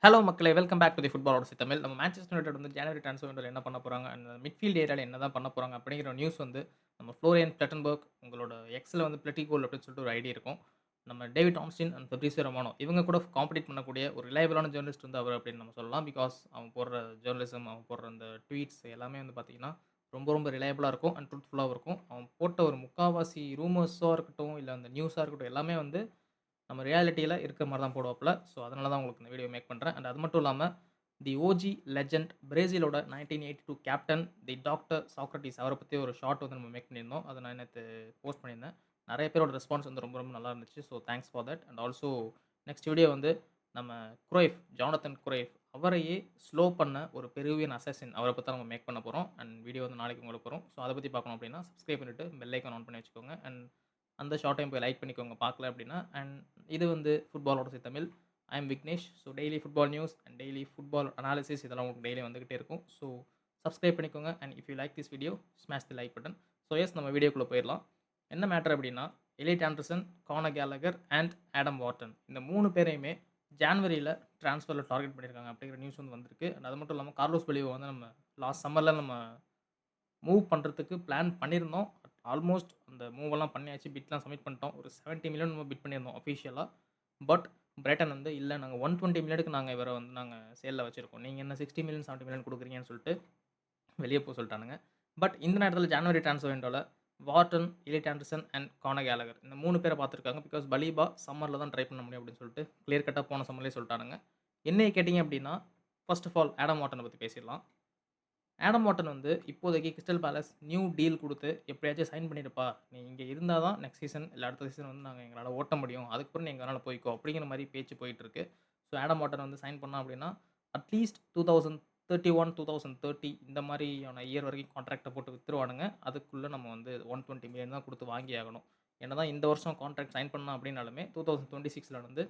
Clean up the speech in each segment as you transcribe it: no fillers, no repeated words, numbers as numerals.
Hello மக்களே! Welcome back to the football ஆடர்ஸ் தமிழ். நம்ம மான்செஸ்டர் யுனைட்டட் வந்து ஜனவரி ட்ரான்ஸ்ஃபர் விண்டோல என்ன பண்ண போறாங்க? அண்ட் மிட்ஃபீல்ட் ஏரியால என்ன தான் பண்ண போறாங்க? அப்படிங்கிற நியூஸ் வந்து நம்ம ஃப்ளோரியன் பிளட்டன்பர்க் உங்களோட எக்ஸ்ல வந்து பிளட்டி கோல் அப்படின்னு சொல்லிட்டு ஒரு ஐடி இருக்கும். நம்ம டேவிட் ஆம்ஸ்டின் அண்ட் ஃபெப்ரிசியோ ரொமானோ இவங்க கூட காம்பீட் பண்ணக்கூடிய ஒரு ரிலையபிளான ஜர்னலிஸ்ட் வந்து அவர் அப்படின்னு நம்ம சொல்லலாம். பிகாஸ் அவன் போடுற ஜர்னலிசம், அவன் போடுற அந்த ட்வீட்ஸ் எல்லாமே வந்து பார்த்தீங்கன்னா, ரொம்ப ரொம்ப ரிலையபிளா இருக்கும் அண்ட் ட்ரூத்ஃபுல்லாவும் இருக்கும். அவன் போட்ட ஒரு முக்காவாசி ரூமர்ஸா இருக்கட்டும், இல்ல அந்த நியூஸா இருக்கட்டும் எல்லாமே வந்து நம்ம ரியாலிட்டியில இருக்கிற மாரி தான் போடுவாப்புல. ஸோ, அதனால தான் உங்களுக்கு இந்த வீடியோ மேக் பண்றேன். அண்ட் அது மட்டும் இல்லாம, தி ஓஜி லெஜெண்ட் பிரேசிலோட 1982 கேப்டன் தி டாக்டர் சாக்ரடீஸ் அவர பத்தி ஒரு ஷார்ட் வந்து நம்ம மேக் பண்ணியிருந்தோம். அத நான் நேத்து போஸ்ட் பண்ணியிருந்தேன். நெறைய பேரோட ரெஸ்பான்ஸ் வந்து ரொம்ப ரொம்ப நல்லா இருந்துச்சு. So, thanks for that. And also next video வந்து நம்ம குரைஃப், ஜானத்தன் குரைஃப் அவரையே ஸ்லோ பண்ண ஒரு பெருவியன் அசாசின் அவர பத்தி தான் நம்ம மேக் பண்ண போறோம். அண்ட் வீடியோ வந்து நாளைக்கு உங்களுக்கு வரும். ஸோ, அத பத்தி பார்க்கணும் அப்டின்னா, சப்ஸ்கிரைப் பண்ணிட்டு பெல் ஐகான் ஆன் பண்ணி வச்சுக்கோங்க. அண்ட் அந்த ஷார்ட் டைம் போய் லைக் பண்ணிக்கோங்க பார்க்கல அப்டின்னா. அண்ட் இது வந்து ஃபுட்பால் ஓடர்ஸ் Tamil. I am Vignesh. So daily football news and daily football analysis இதெல்லாம் உங்களுக்கு டெய்லி வந்துகிட்டே இருக்கும். ஸோ சப்ஸ்கிரைப் பண்ணிக்கோங்க. And if you like this video smash the like button. So yes நம்ம வீடியோக்குள்ள போயிரலாம். என்ன மேட்டர் அப்டின்னா, Elliot Anderson, Conor Gallagher and Adam Wharton இந்த 3 பேரையுமே ஜான்வரியில ட்ரான்ஸ்ஃபர்ல டார்கெட் பண்ணியிருக்காங்க அப்படிங்கிற நியூஸ் வந்து வந்திருக்கு. அண்ட் அது மட்டும் இல்லாம கார்லோஸ் பெலியோ வந்து நம்ம லாஸ்ட் சம்மர்ல நம்ம மூவ் பண்றதுக்கு பிளான் பண்ணியிருந்தோம். ஆல்மோஸ்ட் அந்த மூவெல்லாம் பண்ணியாச்சு. பிட்லாம் சப்மிட் பண்ணிட்டோம். ஒரு 70 மில்லியன் நம்ம பிட் பண்ணியிருந்தோம் ஆஃபிஷியலா. பட் பிரைட்டன் வந்து இல்ல நாங்க 120 மில்லியனுக்கு நாங்க இவர வந்து நாங்க சேல்ல வச்சிருக்கோம். நீங்க என்ன 60 மில்லியன், 70 மில்லியன் குடுக்குறீங்கன்னு சொல்லிட்டு வெளிய போ சொல்ட்டானுங்க. பட் இந்த நேரத்தில ஜனவரி ட்ரான்ஸ்ஃபர் விண்டோல Wharton, Elliot Anderson and Conor Gallagher இந்த 3 பேர பார்த்துருக்காங்க. பிகாஸ் பலீபா சம்மர்ல தான் ட்ரை பண்ண முடியும் அப்படின்னு சொல்லிட்டு கிளியர் கட்டா போன சம்மர்லயே சொல்ட்டானுங்க. என்னைய கேட்டீங்க அப்படின்னா, ஃபர்ஸ்ட் ஆஃப் ஆல் ஆடம் வார்டன பத்தி பேசிறலாம். ஆடம் வாட்டன் வந்து இப்போதைக்கு கிறிஸ்டல் பேலஸ் நியூ டீல் குடுத்து எப்படியாச்சும் சைன் பண்ணிருப்பா. நீ இங்க இருந்தா தான் நெக்ஸ்ட் சீசன் இல்ல அடுத்த சீசன் வந்து நாங்க எங்களால ஓட்ட முடியும். அதுக்கப்புறம் நீ எங்க வேணாலும் போய்க்கோ அப்படிங்கிற மாரி பேச்சு போயிட்டு இருக்கு. ஸோ ஆடம் வாட்டன் வந்து சைன் பண்ணான் அப்படின்னா, அட்லீஸ்ட் 2031, 2030 இந்த மாரியான இயர் வரைக்கும் கான்ட்ராக்ட்ட போட்டு வித்துருவானுங்க. அதுக்குள்ள நம்ம வந்து 120 மில்லியன் தான் குடுத்து வாங்கி ஆகணும். என்னதான் இந்த வருஷம் கான்ட்ராக்ட் சைன் பண்ணான் அப்படின்னாலுமே 2026ல வந்து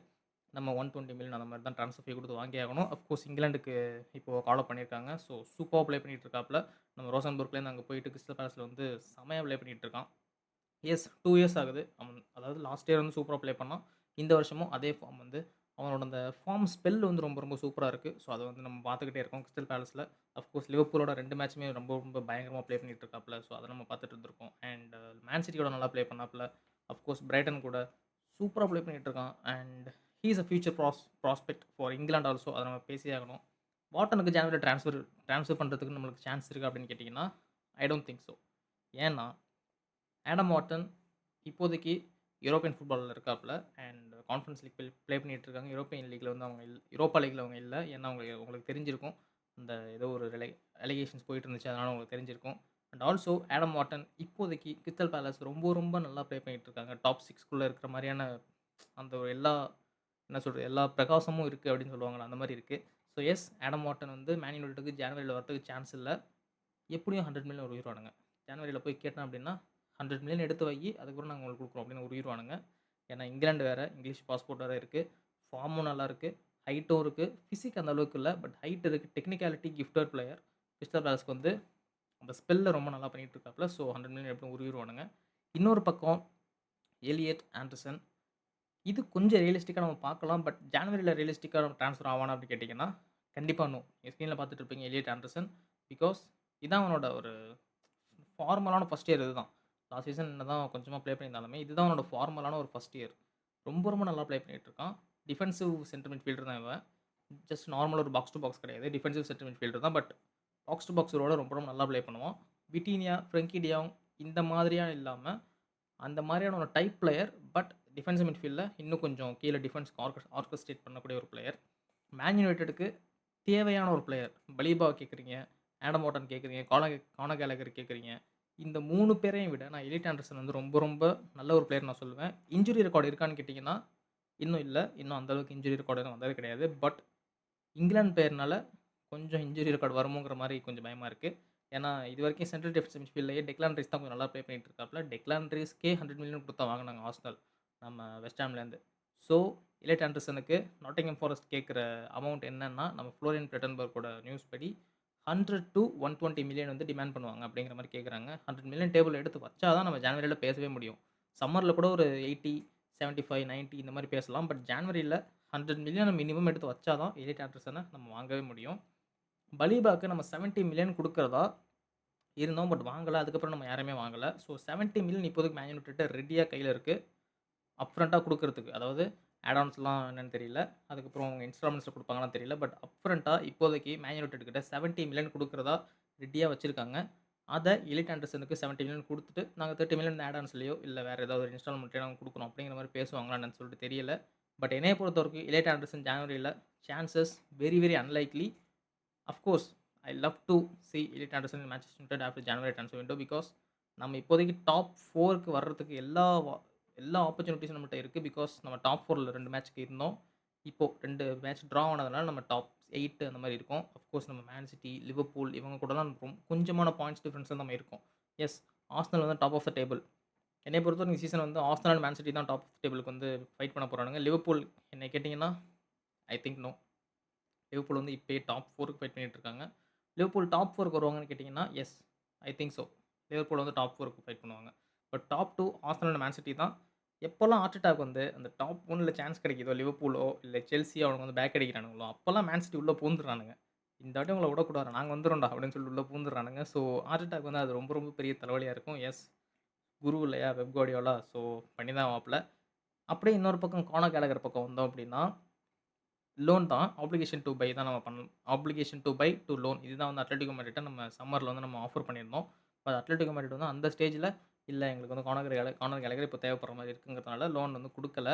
நம்ம 120 மில்லியன் அந்த மாரி தான் ட்ரான்ஸ்ஃபர் ஃபீ குடுத்து வாங்கியே ஆகணும். அஃப்கோர்ஸ் இங்கிலாந்துக்கு இப்போ கால் அப் பண்ணியிருக்காங்க. ஸோ சூப்பர்வா ப்ளே பண்ணிட்டு இருக்காப்ல. நம்ம ரோசன்பர்க்லேருந்து அங்க போயிட்டு கிறிஸ்டல் பேலஸ்ல வந்து செமையா ப்ளே பண்ணிட்டு இருக்கான். எஸ் 2 இயர்ஸ் ஆகுது. அவன் அதாவது லாஸ்ட் இயர் வந்து சூப்பரா ப்ளே பண்ணான். இந்த வருஷமும் அதே ஃபார்ம் வந்து அவனோட அந்த ஃபார்ம் ஸ்பெல் வந்து ரொம்ப ரொம்ப சூப்பரா இருக்கு. ஸோ அத வந்து நம்ம பார்த்துக்கிட்டே இருக்கோம் கிறிஸ்டல் பேலஸ்ல. அஃப்கோர்ஸ் லிவர்பூலோட 2 மேட்சுமே ரொம்ப ரொம்ப பயங்கரமா ப்ளே பண்ணிட்டு இருக்காப்ல. ஸோ அத நம்ம பார்த்துட்டு இருந்திருக்கோம். அண்ட் மேன் சிட்டியோட நல்லா ப்ளே பண்ணாப்ல. அஃப்கோர்ஸ் பிரைட்டன் கூட சூப்பரா ப்ளே பண்ணிட்டு இருக்கான். And he is a future prospect for England also. அத நம்ம பேசியே ஆகணும். வாட்டனுக்கு ஜான்வரில ட்ரான்ஸ்ஃபர் பண்றதுக்கு நம்மளுக்கு சான்ஸ் இருக்கா அப்படின்னு கேட்டீங்கன்னா, ஐ டோன்ட் திங்க் சோ. ஏன்னா ஆடம் வாட்டன் இப்போதைக்கு யூரோப்பியன் ஃபுட்பால்ல இருக்காப்ல. அண்ட் கான்ஃபரன்ஸ் லீக் ப்ளே பண்ணிட்டு இருக்காங்க. யூரோப்பியன் லீக்ல வந்து அவங்க யூரோப்பா லீக்ல அவங்க இல்ல. ஏன்னா உங்களுக்கு தெரிஞ்சிருக்கும். அந்த ஏதோ ஒரு அலிகேஷன்ஸ் போயிட்டு இருந்துச்சு. அதனால உங்களுக்கு தெரிஞ்சிருக்கும். அண்ட் ஆல்சோ ஆடம் வாட்டன் இப்போதைக்கு கிறிஸ்டல் பேலஸ் ரொம்ப ரொம்ப நல்லா ப்ளே பண்ணிட்டு இருக்காங்க. டாப் 6க்குள்ள இருக்கிற மாரியான அந்த ஒரு எல்லா என்ன சொல்றது? எல்லா பிரகாசமும் இருக்கு அப்படின்னு சொல்லுவாங்கல்ல, அந்த மாரி இருக்கு. ஸோ எஸ் ஆடம் வாட்டன் வந்து மேன் யுனைட்டடுக்கு ஜான்வரில வரதுக்கு சான்ஸ் இல்ல. எப்படியும் 100 மில்லியன் உருவிருவானுங்க. ஜனவரில போய் கேட்டேன் அப்படின்னா, 100 மில்லியன் எடுத்து வையி, அதுக்கப்புறம் நாங்க உங்களுக்கு குடுக்குறோம் அப்படின்னு உருவிருவானுங்க. ஏன்னா இங்கிலாந்து வேற, இங்கிலீஷ் பாஸ்போர்ட் வேற இருக்கு. ஃபார்மும் நல்லா இருக்கு. ஹைட்டும் இருக்கு. பிசிக் அந்த அளவுக்கு இல்ல. பட் ஹைட் இருக்கு. Technicality gifted player. கிறிஸ்டல் பேலஸ்க்கு வந்து அந்த ஸ்பெல்ல ரொம்ப நல்லா பண்ணிட்டு இருக்காப்ல. ஸோ 100 மில்லியன் எப்படியும் உருவிருவானுங்க. இன்னொரு பக்கம் எலியட் ஆண்டர்சன். இது கொஞ்சம் ரியலிஸ்டிக்கா நம்ம பார்க்கலாம். பட் ஜனவரில ரியலிஸ்டிக்கா ட்ரான்ஸ்ஃபர் ஆவானா அப்படின்னு கேட்டீங்கன்னா, கண்டிப்பா நோ. நீங்க ஸ்க்ரீன்ல பார்த்துட்டு இருப்பீங்க எலியட் ஆண்டர்சன். பிகாஸ் இதான் அவனோட ஒரு ஃபார்மலான ஃபர்ஸ்ட் இயர் இதுதான். லாஸ்ட் சீசன் என்னதான் கொஞ்சமா ப்ளே பண்ணியிருந்தாலுமே, இதுதான் அவனோட ஃபார்மலான ஒரு ஃபர்ஸ்ட் இயர். ரொம்ப ரொம்ப நல்லா ப்ளே பண்ணிட்டு இருக்கான். டிஃபென்சிவ் சென்டர் மிட்ஃபீல்டர் தான் இவன். ஜஸ்ட் நார்மலா ஒரு பாக்ஸ் டூ பாக்ஸ் கிடையாது. டிஃபென்சிவ் சென்டர் மிட்ஃபீல்டர் தான். பட் பாக்ஸ் டூ பாக்ஸ் ரோல ரொம்ப ரொம்ப நல்லா ப்ளே பண்ணுவான். விட்டீனியா, ஃப்ரெங்கி டியாங் இந்த மாதிரியா இல்லாம, அந்த மாதிரியான ஒரு டைப் பிளேயர். பட் டிஃபென்சிவ் மிட்ஃபீல்ட்ல இன்னும் கொஞ்சம் கீழ டிஃபென்ஸ்க்கு ஆர்கஸ்ட்ரேட் பண்ணக்கூடிய ஒரு பிளேயர். மேன் யுனைட்டடுக்கு தேவையான ஒரு பிளேயர். பலீபாவ கேட்குறீங்க, ஆடம் வாட்டன் கேட்குறீங்க, கானர் கேலகர் கேட்குறீங்க. இந்த 3 பேரையும் விட நான் எலிட் ஆண்டர்சன் வந்து ரொம்ப ரொம்ப நல்ல ஒரு பிளேயர் நான் சொல்லுவேன். இன்ஜுரி ரெக்கார்ட் இருக்கான்னு கேட்டீங்கன்னா, இன்னும் இல்ல. இன்னும் அந்த அளவுக்கு இன்ஜுரி ரெக்கார்ட் எதுவும் வந்தது கிடையாது. பட் இங்கிலாந்து பிளேயர்னால கொஞ்சம் இன்ஜுரி ரெக்கார்ட் வருமோங்கிற மாரி கொஞ்சம் பயமா இருக்கு. ஏன்னா, இதுவரைக்கும் சென்ட்ரல் டிஃபென்சிவ் மிட்ஃபீல்ட்லயே டெக்லான் ரைஸ் தான் கொஞ்சம் நல்லா ப்ளே பண்ணிட்டு இருக்காப்ல. டெக்லான் ரைஸ்க்கே 100 மில்லியன் குடுத்து தான் வாங்குனாங்க ஆர்சனல். நம்ம வெஸ்ட் ஹாம்லேருந்து. ஸோ, எலிட் ஆண்டர்சனுக்கு நாட்டிங்ஹாம் ஃபாரஸ்ட் கேட்கிற அமவுண்ட் என்னன்னா, நம்ம ஃப்ளோரியன் பிளட்டன்பர்க்கோட நியூஸ் படி 100 டூ 120 மில்லியன் வந்து டிமாண்ட் பண்ணுவாங்க அப்படிங்கிற மாரி கேட்குறாங்க. 100 மில்லியன் டேபிள்ல எடுத்து வச்சா தான் நம்ம ஜனவரில பேசவே முடியும். சம்மர்ல கூட ஒரு 80, 75, 90 இந்த மாரி பேசலாம். பட் ஜான்வரில 100 மில்லியன் மினிமம் எடுத்து வச்சா தான் எலிட் ஆண்டர்சன நம்ம வாங்கவே முடியும். பலீபாக்கு நம்ம 70 மில்லியன் குடுக்கிறதா இருந்தோம். பட் வாங்கல. அதுக்கப்புறம் நம்ம யாரையுமே வாங்கல. ஸோ 70 மில்லியன் இப்போதைக்கு மேன் யுனைட்டட் ரெடியா கையில இருக்கு. அப்ஃப்ரண்ட்டா குடுக்குறதுக்கு. அதாவது ஆட் ஆன்ஸ்லாம் என்னன்னு தெரியல. அதுக்கப்புறம் அவங்க இன்ஸ்டால்மெண்ட்ஸ்ல குடுப்பாங்களான்னு தெரியல. பட் அப்ஃப்ரண்ட்டா இப்போதைக்கு மேன் யுனைட்டட் கிட்ட 70 மில்லியன் குடுக்குறதா ரெடியா வச்சிருக்காங்க. அத எலிட் ஆண்டர்சனுக்கு 70 மில்லியன் குடுத்துட்டு, நாங்க 30 மில்லியன் ஆட் ஆன்ஸ்லயோ, இல்ல வேற ஏதாவது ஒரு இன்ஸ்டால்மெண்ட்லயோ நாங்க குடுக்குறோம் அப்படிங்கிற மாரி பேசுவாங்களா என்னன்னு சொல்லிட்டு தெரியல. பட் என்னைய பொறுத்தவரைக்கும் எலிட் ஆண்டர்சன் ஜனவரில chances very very unlikely. Of course I love to see Elliot Anderson in Manchester United after January transfer window. Because நம்ம இப்போதைக்கு டாப் 4க்கு வர்றதுக்கு எல்லா ஆப்பர்ச்சுனிட்டீஸும் நம்மட்ட இருக்கு. பிகாஸ் நம்ம டாப் 4ல 2 மேட்ச்க்கு இருந்தோம். இப்போ 2 மேட்ச் ட்ரா ஆனதுனால நம்ம டாப் 8 அந்த மாரி இருக்கோம். அஃப்கோர்ஸ் நம்ம மேன் சிட்டி, லிவர்பூல் இவங்க கூடலாம் கொஞ்சமான பாயிண்ட்ஸ் டிஃபரன்ஸ்ல நம்ம இருக்கோம். எஸ், ஆர்சனல் வந்து டாப் ஆஃப் த டேபிள். என்னைய பொறுத்தவரைக்கும் இந்த சீசன் வந்து ஆர்சனல் அண்ட் மேன் சிட்டி தான் டாப் ஆஃப் த டேபிளுக்கு வந்து ஃபைட் பண்ண போறானுங்க. லிவர்பூல் என்னை கேட்டீங்கன்னா, ஐ திங்க் நோ. லிவர்பூல் வந்து இப்பயே டாப் 4க்கு ஃபைட் பண்ணிட்டு இருக்காங்க. லிவர்பூல் டாப் 4க்கு வருவாங்கன்னு கேட்டீங்கன்னா, yes, I think so. Liverpool வந்து டாப் 4க்கு ஃபைட் பண்ணுவாங்க. But top 2 Arsenal and Man City தான். எப்போலாம் ஆர்டெட்டாக்கு வந்து அந்த டாப் 1ல சான்ஸ் கிடைக்குதோ, லிவர்பூலோ இல்ல செல்சியோ அவனுங்க வந்து பேக் அடிக்கிறானுங்களோ, அப்போலாம் மேன் சிட்டி உள்ள பூந்துடுறானுங்க. இந்த வாட்டி உங்கள விடக்கூடாதுடா, நாங்க வந்துர்றோம்டா அப்படின்னு சொல்லிட்டு உள்ள பூந்துடுறானுங்க. ஸோ ஆர்டெட்டாக்கு வந்து அது ரொம்ப ரொம்ப பெரிய தலைவலியா இருக்கும். எஸ், குரு இல்லையா பெப் குவார்டியோலா, ஸோ பண்ணி தான் ஆவாப்ல. அப்படியே இன்னொரு பக்கம் கானோ கேலகர் பக்கம் வந்தோம் அப்படின்னா, லோன் தான். ஆப்ளிகேஷன் டூ பை தான் நம்ம பண்ணணும். Obligation to buy to loan. இதுதான் வந்து அட்லெட்டிகோ மேட்ரிட்ட நம்ம சம்மர்ல வந்து நம்ம ஆஃபர் பண்ணியிருந்தோம். பட் அட்லெட்டிகோ மேட்ரிட் வந்து அந்த ஸ்டேஜ்ல இல்ல எங்களுக்கு வந்து கானோ கேலகர் இப்போ தேவைப்படுற மாரி இருக்குங்கிறதுனால லோன் வந்து குடுக்கல.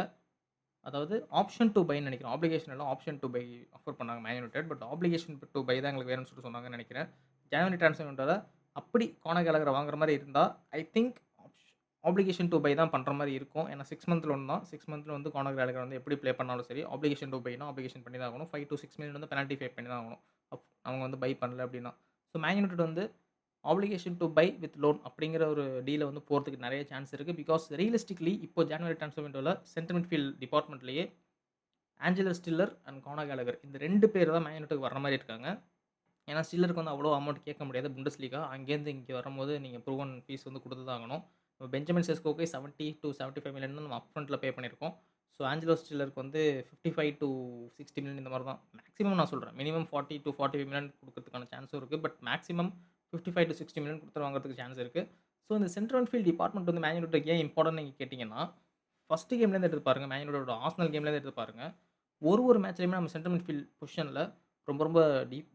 அதாவது ஆப்ஷன் டூ பைன்னு நெனைக்கிறேன். ஆப்ளிகேஷன் இல்ல ஆப்ஷன் டூ பை ஆஃபர் பண்ணாங்க Man United. But obligation to buy தான் எங்களுக்கு வேணும்னு சொல்லிட்டு சொன்னாங்கன்னு நெனைக்கிறேன். ஜனவரி ட்ரான்ஸ்ஃபர் விண்டோல அப்படி கானோ கேலகர வாங்குற மாரி இருந்தா, I think obligation to buy தான் பண்ற மாரி இருக்கும். ஏன்னா 6 மந்த் லோன் தான். 6 மந்த்ல வந்து கானோ கேலகர் வந்து எப்படி ப்ளே பண்ணாலும் சரி, ஆப்ளிகேஷன் டூ பைனா ஆப்ளிகேஷன் பண்ணி தான் ஆகணும். 5-6 மில்லியன் வந்து பெனால்டி பே பண்ணி தான் ஆகணும். அவங்க வந்து பை பண்ணல அப்படின்னா. ஸோ மேன் யுனைட்டட் வந்து obligation to buy with loan அப்படிங்கிற ஒரு டீல வந்து போறதுக்கு நெறைய சான்ஸ் இருக்கு. பிகாஸ் ரியலிஸ்டிக்லி இப்போ ஜனவரி ட்ரான்ஸ்ஃபர் விண்டோல சென்டர் மிட்ஃபீல்ட் டிபார்ட்மெண்ட்லயே Angelo Stiller and Conor Gallagher இந்த 2 பேர் தான் மேன் யுனைட்டடுக்கு வர்ற மாரி இருக்காங்க. ஏன்னா ஸ்டில்லருக்கு வந்து அவ்வளோ அமௌண்ட் கேட்க முடியாது புண்டஸ்லீகா. அங்கேருந்து இங்க வரும்போது நீங்க ப்ரூவன் ஃபீஸ் வந்து குடுத்து தான் ஆகணும். பெஞ்சமின் செஸ்கோக்கு 70-75 மில்லியன் தான் நம்ம அப்ஃப்ரண்ட்ல பே பண்ணியிருக்கோம். ஸோ ஆஞ்சலோ ஸ்டில்லருக்கு வந்து 55-60 மில்லியன் இந்த மாரி தான். மேக்ஸிமம் நான் சொல்றேன். மினிமம் 40-45 மில்லியன் குடுக்கறதுக்கான சான்ஸும் இருக்கு. பட் மேக்ஸிமம் 55-60 மில்லியன் குடுத்து வாங்குறதுக்கு சான்ஸ் இருக்கு. ஸோ இந்த சென்ட்ரல் ஃபீல்ட் டிபார்ட்மெண்ட் வந்து மேன் யுனைட்டடுக்கு ஏன் இம்பார்ட்டன்ட்னு நீங்க கேட்டீங்கன்னா, ஃபர்ஸ்ட் கேம்லேருந்து எடுத்து பாருங்க. மேன் யுனைட்டடோட ஆர்சனல் கேம்லேருந்து எடுத்து பாருங்க. ஒரு மேட்ச்லயுமே நம்ம சென்ட்ரல் மிட்ஃபீல்ட் பொசிஷன்ல ரொம்ப ரொம்ப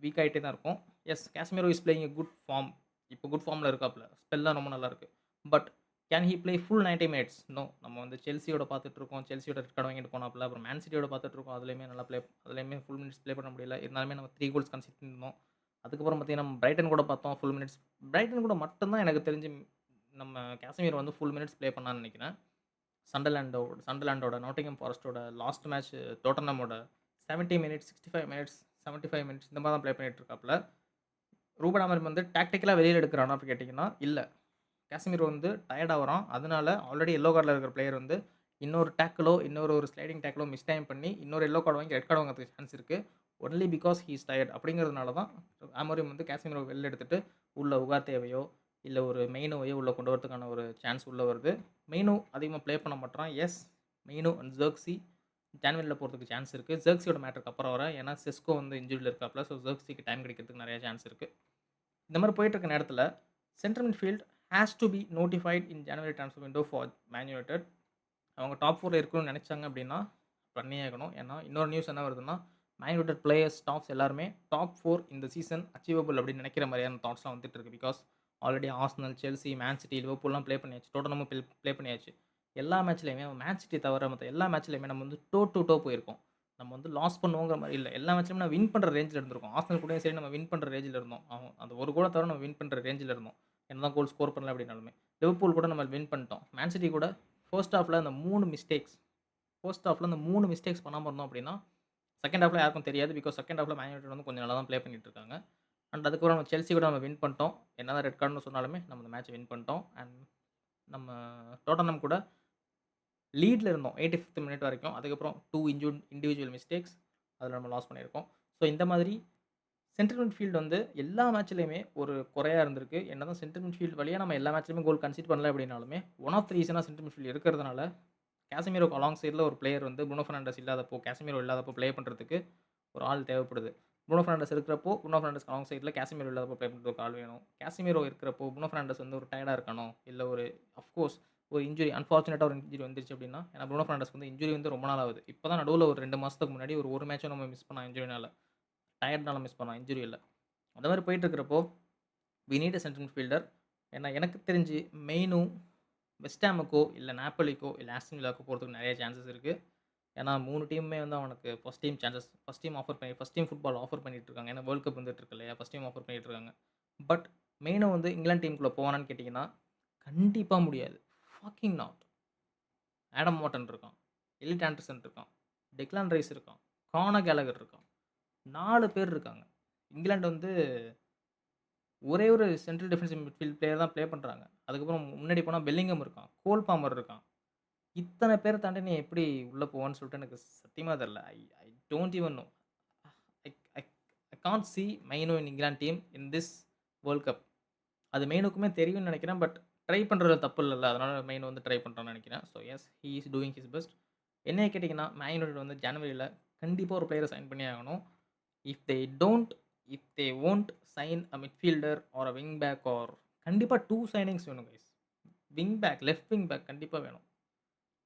வீக் ஆயிட்டே தான் இருக்கோம். Yes, Casemiro is playing a good form. இப்போ குட் ஃபார்ம்ல இருக்காப்ல. ஸ்பெல்லாம் ரொம்ப நல்லா இருக்கு. But can he play full 90 minutes? No. நம்ம வந்து செல்சியோட பார்த்துட்டு இருக்கோம். செல்சியோட ரெட் கார்டு வாங்கிட்டு போனாப்ல. அப்புறம் மேன் சிட்டியோட பார்த்துட்டு இருக்கோம். அதுலயுமே ஃபுல் மினிட்ஸ் ப்ளே பண்ண முடியல. இருந்தாலுமே நம்ம 3 கோல்ஸ் கன்சிடர் பண்ணியிருந்தோம். அதுக்கப்புறம் பார்த்தீங்கன்னா, நம்ம பிரைட்டன் கூட பார்த்தோம் ஃபுல் மினிட்ஸ். பிரைட்டன் கூட மட்டும் தான் எனக்கு தெரிஞ்சு நம்ம காஸ்மிரோ வந்து ஃபுல் மினிட்ஸ் ப்ளே பண்ணான்னு நினைக்கிறேன். சண்டர்லாண்டோட, நாட்டிங்ஹாம் ஃபாரஸ்ட்டோட லாஸ்ட் மேட்ச் டோட்டனமோட 70 மினிட்ஸ், 65 மினிட்ஸ், 75 மினிட்ஸ் இந்த மாரி தான் ப்ளே பண்ணிட்டு இருக்காப்ல. ரூபன் அமரிம் வந்து டாக்டிக்கலா வெளியில எடுக்குறானா அப்படி கேட்டீங்கன்னா, இல்ல. காசிமிரோ வந்து டயர்ட் ஆவுறான். அதனால ஆல்ரெடி எல்லோ கார்ட்ல இருக்கிற பிளேயர் வந்து இன்னொரு டேக்கிளோ, ஒரு ஸ்லைடிங் டேக்கிளோ மிஸ் டைம் பண்ணி இன்னொரு எல்லோ கார்ட் வாங்கி ரெட் கார்ட் வாங்குறதுக்கு சான்ஸ் இருக்கு. Only because he is tired அப்படிங்கிறதுனால தான் அமரிம் வந்து காசிமிரோ வெளில எடுத்துட்டு உள்ள உகார்தேவையோ, இல்ல ஒரு மெயினோவையோ உள்ள கொண்டு வரதுக்கான ஒரு சான்ஸ் உள்ள வருது. மெயினோ அதிகமா ப்ளே பண்ண மாட்றான். எஸ், மெயினோ அண்ட் ஜெர்க்ஸி ஜான்வரில போறதுக்கு சான்ஸ் இருக்கு. ஜெர்க்ஸியோட மேட்டருக்கு அப்புறம் வரேன். ஏன்னா செஸ்கோ வந்து இன்ஜூரில இருக்காப்ல. ஸோ ஜெர்க்ஸிக்கு டைம் கிடைக்கிறதுக்கு நெறைய சான்ஸ் இருக்கு. இந்த மாரி போயிட்டு இருக்க நேரத்தில central midfield has to be notified in January transfer window for Man United. அவங்க டாப் 4ல இருக்கணும்னு நெனைச்சாங்க அப்படின்னா பண்ணியே ஆகணும். ஏன்னா இன்னொரு நியூஸ் என்ன வருதுன்னா, மேன் யுனைட்டட் பிளேயர்ஸ், ஸ்டாஃப்ஸ் எல்லாருமே டாப் 4 இந்த சீசன் அச்சீவபிள் அப்படின்னு நெனைக்கிற மாரியான தாட்ஸ்லாம் வந்துட்டு இருக்கு. Because already Arsenal, Chelsea, Man City, லிவர்பூல்லாம் ப்ளே பண்ணியாச்சு. டோட்டனமும் ப்ளே பண்ணியாச்சு. எல்லா மேட்ச்லயுமே மேன் சிட்டி தவிர மத்த எல்லா மேட்ச்லயுமே நம்ம வந்து டோ டூ டோ போயிருக்கோம். நம்ம வந்து லாஸ் பண்ணுவோங்கிற மாரி இல்ல. எல்லா மேட்ச்லயுமே நம்ம வின் பண்ற ரேஞ்ச்ல இருந்திருக்கோம். ஆர்சனல் கூடயும் சரி நம்ம வின் பண்ற ரேஞ்ச்ல இருந்தோம். அந்த ஒரு கோல தவிர நம்ம வின் பண்ற ரேஞ்ச்ல இருந்தோம். என்னதான் கோல் ஸ்கோர் பண்ணல அப்படின்னாலுமே. லிவர்பூல் கூட நம்ம வின் பண்ணிட்டோம். மேன் சிட்டி கூட ஃபர்ஸ்ட் ஹாஃப்ல அந்த 3 மிஸ்டேக்ஸ் ஃபர்ஸ்ட் ஹாஃப்ல அந்த 3 மிஸ்டேக்ஸ் பண்ணாம இருந்தோம் அப்படின்னா, செகண்ட் ஹாஃப்ல யாருக்கும் தெரியாது. பிகாஸ் செகண்ட் ஹாஃப்ல மேன் யுனைட்டட் வந்து கொஞ்சம் நல்லா தான் ப்ளே பண்ணிட்டு இருக்காங்க. அண்ட் அதுக்கப்புறம் நம்ம செல்சி கூட நம்ம வின் பண்ணிட்டோம். என்னதான் ரெட் கார்டுன்னு சொன்னாலுமே நம்ம இந்த மேட்ச் வின் பண்ணிட்டோம். அண்ட் நம்ம டோட்டனம் கூட லீட்ல இருந்தோம் 85த் மினிட் வரைக்கும். அதுக்கப்புறம் 2 இண்டிவிஜுவல் மிஸ்டேக்ஸ் அதில நம்ம லாஸ் பண்ணியிருக்கோம். ஸோ இந்த மாதிரி சென்ட்ரல் மிட்ஃபீல்ட் வந்து எல்லா மேட்ச்லயுமே ஒரு குறையா இருந்திருக்கு. என்னதான் சென்ட்ரல் மிட்ஃபீல்ட் வழியா நம்ம எல்லா மேட்ச்லயுமே கோல் கன்சீட் பண்ணல அப்படின்னாலுமே, ஒன் ஆஃப் த ரீசனா சென்ட்ரல் மிட்ஃபீல்ட் இருக்கிறதுனால கேசமீரோக்கு அலாங் சைட்ல ஒரு பிளேயர் வந்து புருனோ பெர்னாண்டஸ் இல்லாதப்போ, கேசமீரோ இல்லாதப்போ ப்ளே பண்றதுக்கு ஒரு ஆள் தேவைப்படுது. புருனோ பெர்னாண்டஸ் இருக்கிறப்போ, புருனோ பெர்னாண்டஸ்க்கு அலாங் சைட்ல கேசமீரோ இல்லாதப்போ ப்ளே பண்றதுக்கு ஒரு ஆள் வேணும். கேசமீரோ இருக்கிறப்போ, புருனோ பெர்னாண்டஸ் வந்து ஒரு டயர்டா இருக்கானோ, இல்ல ஒரு ஆஃப்கோர்ஸ் ஒரு இன்ஜுரி அன்பார்ச்சுனேட்டா ஒரு இன்ஜுரி வந்துருச்சு அப்டின்னா, ஏன்னா புருனோ பெர்னாண்டஸ்க்கு வந்து இன்ஜுரி வந்து ரொம்ப நாள் ஆகுது. இப்ப தான் நடுவுல ஒரு 2 மாசத்துக்கு முன்னாடி ஒரு மேட்சும் நம்ம மிஸ் பண்ணோம் இன்ஜுரினால. டயர்ட்னால மிஸ் பண்ணோம், இன்ஜுரி இல்ல. அந்த மாரி போயிட்டு இருக்கிறப்போ, we need a central midfielder. ஏன்னா எனக்கு தெரிஞ்சு மெயினு வெஸ்ட் ஹாமுக்கோ, இல்ல நாப்போலிக்கோ, இல்ல ஆஸ்டன் வில்லாக்கோ போறதுக்கு நெறைய சான்சஸ் இருக்கு. ஏன்னா 3 டீமுமே வந்து அவனுக்கு ஃபர்ஸ்ட் டீம் ஃபுட்பால் ஆஃபர் பண்ணிட்டு இருக்காங்க. ஏன்னா வேர்ல்ட் கப் வந்துட்டு இருக்கு இல்லையா? ஃபர்ஸ்ட் டீம் ஆஃபர் பண்ணிட்டு இருக்காங்க. பட் மெயினா வந்து இங்கிலாந்து டீமுக்குள்ள போவானான்னு கேட்டீங்கன்னா, கண்டிப்பா முடியாது. Fucking not. ஆடம் வாட்டன் இருக்கான். எலிட் ஆண்டர்சன் இருக்கான். டெக்லான் ரைஸ் இருக்கான். கானர் கேலகர் இருக்கான். 4 பேர் இருக்காங்க. இங்கிலாந்து வந்து ஒரே ஒரு சென்ட்ரல் டிஃபென்சிவ் மிட்ஃபீல்ட் பிளேயர் தான் ப்ளே பண்றாங்க. அதுக்கப்புறம் முன்னாடி போனா பெல்லிங்ஹாம் இருக்கான். கோல் பாமர் இருக்கான். இத்தன பேர தாண்டி நீ எப்படி உள்ள போவான்னு சொல்லிட்டு எனக்கு சத்தியமா தெரியல. I I don't even know. I I I can't see Mainoo in England team in this world cup. அது மெயினுக்குமே தெரியும்னு நெனைக்கிறேன். பட் ட்ரை பண்றதுல தப்பு இல்லல்ல. அதனால மெயின் வந்து ட்ரை பண்றான்னு நெனைக்கிறேன். So yes he is doing his best. என்னைய கேட்டீங்கன்னா, மேன் யுனைட்டட் வந்து ஜனவரில கண்டிப்பா ஒரு பிளேயர சைன் பண்ணியே ஆகணும். If they don't if they won't sign a midfielder or a wing back or கண்டிப்பா 2 சைனிங்ஸ் வேணும் guys. Wing back, left wing back கண்டிப்பா வேணும்.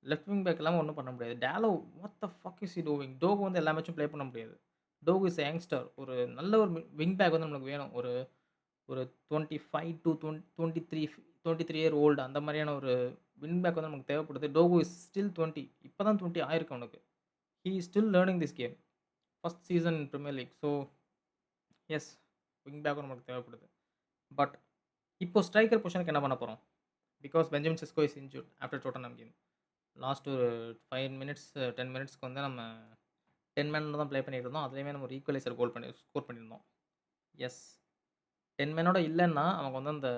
லெஃப்ட் விங் பேக் இல்லாம ஒண்ணும் பண்ண முடியாது. Dalot what the fuck is he doing? Doku வந்து எல்லா மேட்சும் ப்ளே பண்ண முடியாது. Doku is a youngster. ஒரு நல்ல ஒரு விங் பேக் வந்து நம்மளுக்கு வேணும். ஒரு ஒரு 25 டூ 23 23 இயர் ஓல்டு அந்த மாரியான ஒரு விங் பேக் வந்து நமக்கு தேவைப்படுது. Doku is still 20. இப்ப தான் 20 ஆயிருக்கு அவனுக்கு. He is still learning this game. First season in Premier League. So yes wing பேக்கும் நமக்கு தேவைப்படுது. பட் இப்போ ஸ்ட்ரைக்கர் பொசிஷனுக்கு என்ன பண்ண போறோம்? Because Benjamin Sesko is injured after Tottenham game. Last ஒரு 5 மினிட்ஸ் 10 மினிட்ஸ்க்கு வந்து நம்ம 10 மேன்ல தான் ப்ளே பண்ணிட்டு இருந்தோம். அதிலேயுமே நம்ம ஒரு ஈக்குவலைசர் கோல் பண்ணி ஸ்கோர் பண்ணியிருந்தோம். எஸ் 10 மேனோட இல்லன்னா, அவங்க வந்து அந்த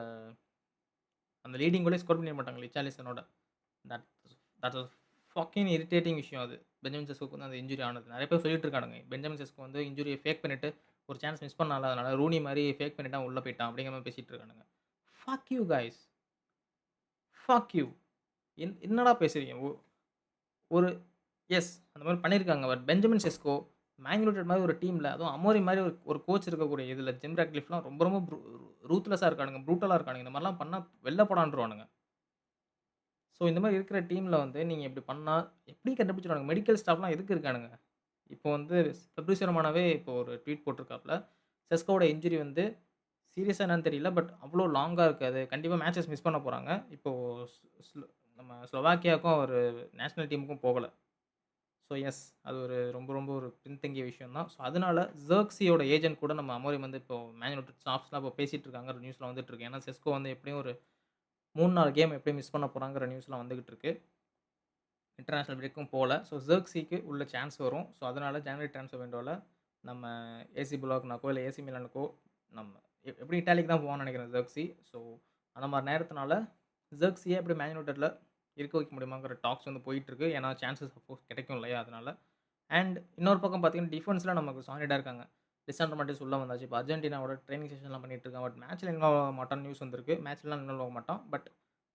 அந்த லீடிங் கோலே ஸ்கோர் பண்ணியிருக்க மாட்டாங்க ரிச்சார்லிசனோட. That that was fucking irritating விஷயம் அது. பெஞ்சமின் செஸ்கோக்கு வந்து அந்த இன்ஜூரி ஆனது. நெறைய பேர் சொல்லிட்டு இருக்கானுங்க. பெஞ்சமின் செஸ்கோ வந்து இன்ஜூரிய ஃபேக் பண்ணிட்டு ஒரு சான்ஸ் மிஸ் பண்ணான்ல. அதனால ரூனி மாரி ஃபேக் பண்ணிட்டு அவன் உள்ள போய்ட்டான். அப்படிங்கிற மாரி பேசிட்டு இருக்கானுங்க. Fuck you guys. Fuck you. என்னடா பேசுறீங்க? ஒரு அந்த மாரி பண்ணியிருக்காங்க. But Benjamin Sesko, man United மாரி ஒரு டீம்ல, அதுவும் அமோரி மாரி ஒரு ஒரு கோச் இருக்கக்கூடிய இதுல ஜிம் ராட்க்ளிஃப்லாம் ரொம்ப ரொம்ப ரூத்லெஸ்ஸா இருக்கானுங்க. ப்ரூட்டலா இருக்கானுங்க. இந்த மாரிலாம் பண்ணா வெளில போடான்ருவானுங்க. ஸோ இந்த மாரி இருக்கிற டீம்ல வந்து நீங்க இப்படி பண்ணா எப்படி கண்டுபிடிச்சுருவானுங்க? மெடிக்கல் ஸ்டாஃப்லாம் எதுக்கு இருக்கானுங்க? இப்போ வந்து ஃபெப்ரிசியோ ரொமானோவே இப்போ ஒரு ட்வீட் போட்டிருக்காப்ல. செஸ்கோவோட இன்ஜுரி வந்து சீரியஸா என்னன்னு தெரியல. பட் அவ்ளோ லாங்கா இருக்காது. கண்டிப்பா மேட்சஸ் மிஸ் பண்ண போறாங்க. இப்போ ஸ் ஸ்லோ நம்ம ஸ்லோவாக்கியாக்கும் அவரு நேஷனல் டீமுக்கும் போகல. ஸோ அது ஒரு ரொம்ப ரொம்ப ஒரு பின்தங்கிய விஷயம் தான். ஸோ அதனால ஜெர்க்ஸியோட ஏஜென்ட் கூட நம்ம அமோரிம் வந்து இப்போ மேன் யுனைட்டட் ஸ்டாஃப்ஸ்லாம் இப்போ பேசிட்டு இருக்காங்க. நியூஸ்ல வந்துட்டு இருக்கு. ஏன்னா செஸ்கோ வந்து எப்படியும் ஒரு 3, 4 கேம் எப்படியும் மிஸ் பண்ண போறாங்கிற நியூஸ்லாம் வந்துகிட்டு இருக்கு. இன்டர்நேஷனல் பிரேக்கும் போல. ஸோ ஜெர்க்ஸிக்கு உள்ள சான்ஸ் வரும். ஸோ அதனால ஜான்வரி ட்ரான்ஸ்ஃபர் விண்டோல நம்ம ஏசி புலாக்னாக்கோ, இல்ல ஏசி மிலானுக்கோ நம்ம எப்படி இட்டாலிக்கு தான் போவான்னு நெனைக்கிறேன் ஜெர்க்ஸி. ஸோ அந்த மாரி நேரத்தினால ஜெர்க்ஸிய எப்படி மேன் யுனைட்டட்ல இருக்க வைக்க முடியுமாங்கிற டாக்ஸ் வந்து போயிட்டு இருக்கு. ஏன்னா சான்ஸஸ் சப்போஸ் கிடைக்கும் இல்லையா? அதனால. அண்ட் இன்னொரு பக்கம் பார்த்தீங்கன்னா, டிஃபென்ஸ்ல நமக்கு சாலிடா இருக்காங்க. லிசாண்ட்ரோ மார்டினஸ் உள்ள வந்தாச்சு. இப்போ அர்ஜென்டினாவோட ட்ரெய்னிங் செஷன்லாம் பண்ணிட்டு இருக்கான். பட் மேட்ச்ல இன்வால்வ் ஆக மாட்டான்னு நியூஸ் வந்திருக்கு. மேட்ச்லலாம் இன்வால்வ் ஆக மாட்டான். பட்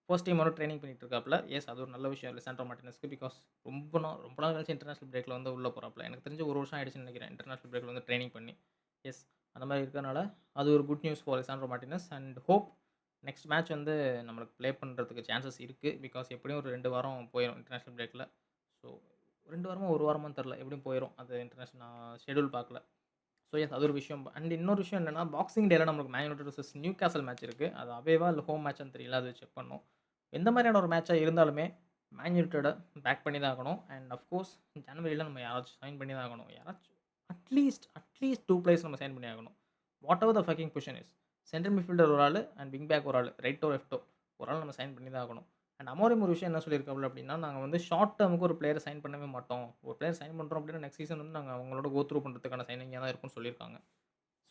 ஃபர்ஸ்ட் டீமோட ட்ரெய்னிங் பண்ணிட்டு இருக்காப்ல. அது ஒரு நல்ல விஷயம் லிசாண்ட்ரோ மார்டினஸ்க்கு. பிகாஸ் ரொம்ப நாள் கழிச்சு இன்டர்நேஷனல் பிரேக்ல வந்து உள்ள போறாப்ல. எனக்கு தெரிஞ்சு 1 வருஷம் ஆயிடுச்சுன்னு நெனைக்கிறேன். இன்டர்நேஷனல் பிரேக்ல வந்து ட்ரெய்னிங் பண்ணி. எஸ் அந்த மாரி இருக்கனால, அது ஒரு good news for Lisandro Martinez and hope next match வந்து நம்மளுக்கு ப்ளே பண்றதுக்கு சான்சஸ் இருக்கு. பிகாஸ் எப்படியும் ஒரு 2 வாரம் போயிரும் இன்டர்நேஷனல் பிரேக்ல. ஸோ 2 வாரமோ, 1 வாரமான்னு தெரியல. எப்படியும் போயிரும். அது இன்டர்நேஷனல் நான் ஷெட்யூல் பார்க்கல. ஸோ அது ஒரு விஷயம். அண்ட் இன்னொரு விஷயம் என்னன்னா, பாக்ஸிங் டேல நமக்கு man United versus Newcastle match இருக்கு. அது அவேவா இல்ல ஹோம் மேட்சான்னு தெரியல. அது செக் பண்ணணும். எந்த மாதிரியான ஒரு மேட்சா இருந்தாலுமே, மேன் யுனைட்டட பேக் பண்ணி தான் ஆகணும். அண்ட் அஃப்கோர்ஸ் ஜனவரில நம்ம யாராச்சும் சைன் பண்ணி தான் ஆகணும். யாராச்சும் அட்லீஸ்ட் 2 பிளேயர்ஸ் நம்ம சைன் பண்ணி ஆகணும். What ever the fucking position is. Central midfielder ஒரு ஆளு அண்ட் விங் பேக் ஒரு ஆளு. ரைட்டோ, லெஃப்ட்டோ ஒரு ஆள் நம்ம சைன் பண்ணி தான் ஆகணும். அண்ட் அமோரிம் ஒரு விஷயம் என்ன சொல்லியிருக்காப்ல அப்படின்னா, நாங்க வந்து ஷார்ட் டெர்முக்கு ஒரு பிளேயர சைன் பண்ணவே மாட்டோம். ஒரு பிளேயர் சைன் பண்றோம் அப்படின்னா, நெக்ஸ்ட் சீசன் வந்து நாங்க அவங்களோட கோ த்ரூ பண்றதுக்கான சைனிங்கா தான் இருக்கும்னு சொல்லியிருக்காங்க.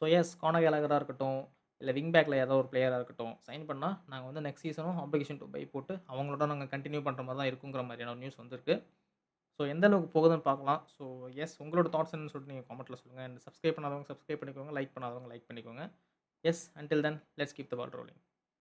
ஸோ கானர் கேலகரா இருக்கட்டும், இல்ல விங் பேக்ல ஏதோ ஒரு பிளேயரா இருக்கட்டும், சைன் பண்ணா நாங்க வந்து நெக்ஸ்ட் சீசனும் ஆப்ளிகேஷன் டூ பை போட்டு அவங்களோட நாங்க கன்டின்யூ பண்ற மாரி தான் இருக்குங்கிற மாதிரியான ஒரு நியூஸ் வந்திருக்கு. ஸோ எந்த அளவுக்கு போகுதுன்னு பார்க்கலாம். ஸோ உங்களோட தாட்ஸ் என்னன்னு சொல்லிட்டு நீங்க கமெண்ட்ல சொல்லுங்க. அண்ட் சப்ஸ்கிரைப் பண்ணாதவங்க சப்ஸ்கிரைப் பண்ணிக்கோங்க. லைக் பண்ணாதவங்க லைக் பண்ணிக்கோங்க. Until then let's keep the ball rolling.